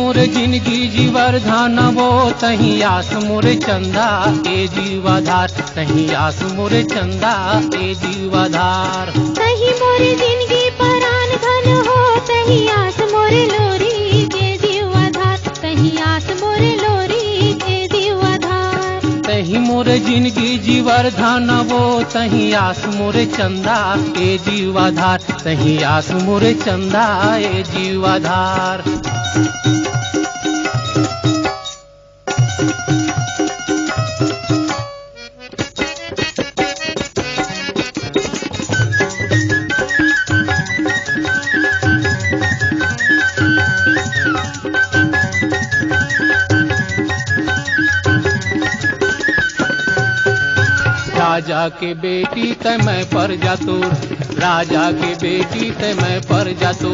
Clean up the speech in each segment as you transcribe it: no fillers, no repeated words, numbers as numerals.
मोरे जिंदगी जीवर धानवो तही आस मोरे चंदा ए जीवाधार तही आस मोरे चंदा ए जीवाधार। तही मोरे जिंदगी परान धन हो तही आस मोरे लोरी के जीवाधार तही आस मोरे लोरी के जीवाधार। तही मोरे जिंदगी जीवर धानवो तही आस मोरे चंदा ए जीवाधार तही आस मोरे चंदा ए जीवाधार। राजा के बेटी ते मैं पर जातो राजा के बेटी ते मैं पर जातो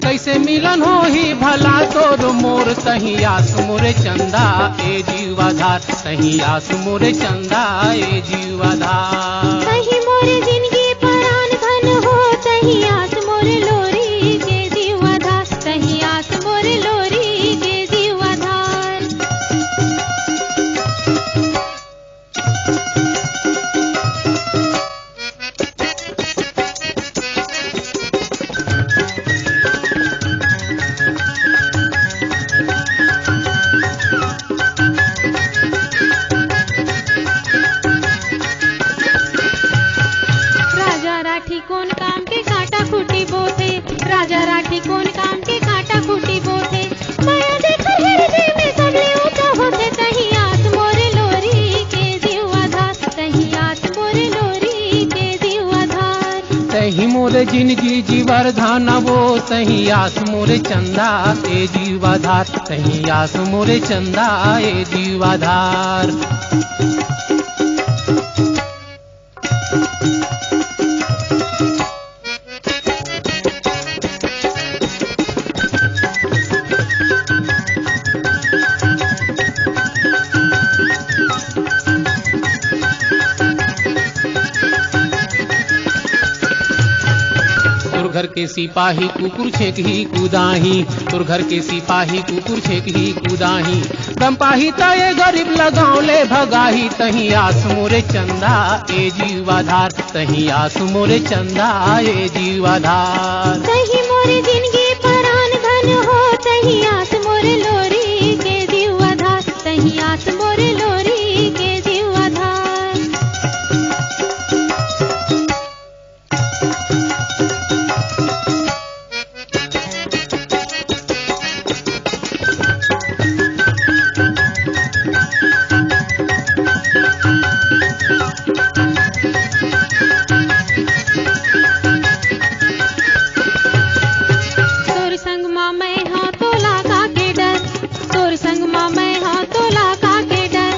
कैसे मिलन हो ही भला तोर मोर तही आस मोरे चंदा ए जीवाधार तही आस मोरे चंदा ए जीवाधार। तही मोरे जिंदगी परान धन हो तही आस मोरे लोरी के जीवाधार तही आस मोरे लोरी के जीवाधार। राजा राठी कौन काम के काटा खूटी बोथे राजा राठी कौन काम के काटा खूटी बोथे माया देखकर हृदय में सबले ऊंचा होते तही आस मोरे लोरी के जीवाधार तही आस मोरे लोरी के जीवाधार। तही मोरे जिंदगी जीवर धानवो तही आस मोरे चंदा ए जीवाधार तही आस मोरे चंदा ए जीवाधार। घर के सिपाही कुकुर छेक ही कूदाही तुर घर के सिपाही कुकुर छेक ही कूदाही दमपाही ताये गरीब लगाओले भगाही तही आस मोरे चंदा ए जीवाधार तही आस मोरे चंदा ए जीवाधार। तही मोरे जिंदगी परान धन हो तही आस मोरे लोरी के जीवाधार तही आस मोरे लोरी के जीवाधार। तोर संग माँ मैं हाँ तोला का के डर तोर संग माँ मैं हाँ तोला का के डर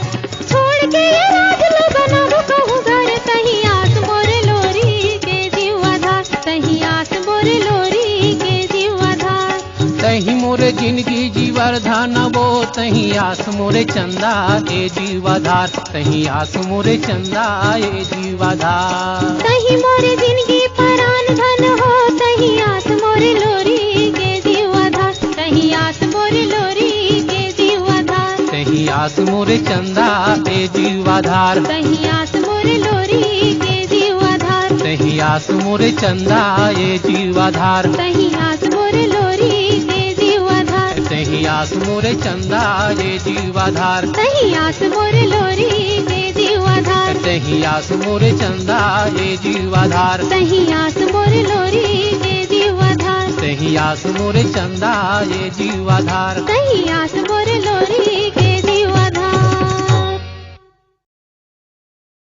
छोड़ के ये राज लो बनाऊ कहूँ घर तही आस मोरे लोरी के जीवाधार तही आस मोरे लोरी के जीवाधार। तही मोरे जिंदगी जीवर धानवो तही आस मोरे चंदा ए जीवाधार तही आस मोरे चंदा ए जीवाधार। तही मोरे जिंदगी परान धन हो तही आस मोरे लोरी के जीवाधार तही आस मोरे लोरी के जीवाधार। तही आस मोरे चंदा ए जीवाधार तही आस मोरे लोरी के जीवाधार तही आस मोरे चंदा ए जीवाधार। तही आस मोरे लोरी के जीवाधार तही आस मोरे चंदा ए जीवाधार। तही आस मोरे लोरी के जीवाधार तही आस मोरे चंदा ए जीवाधार। तही आस मोरे लोरी के जीवाधार तही आस मोरे चंदा ए जीवाधार। तही आस मोरे लोरी के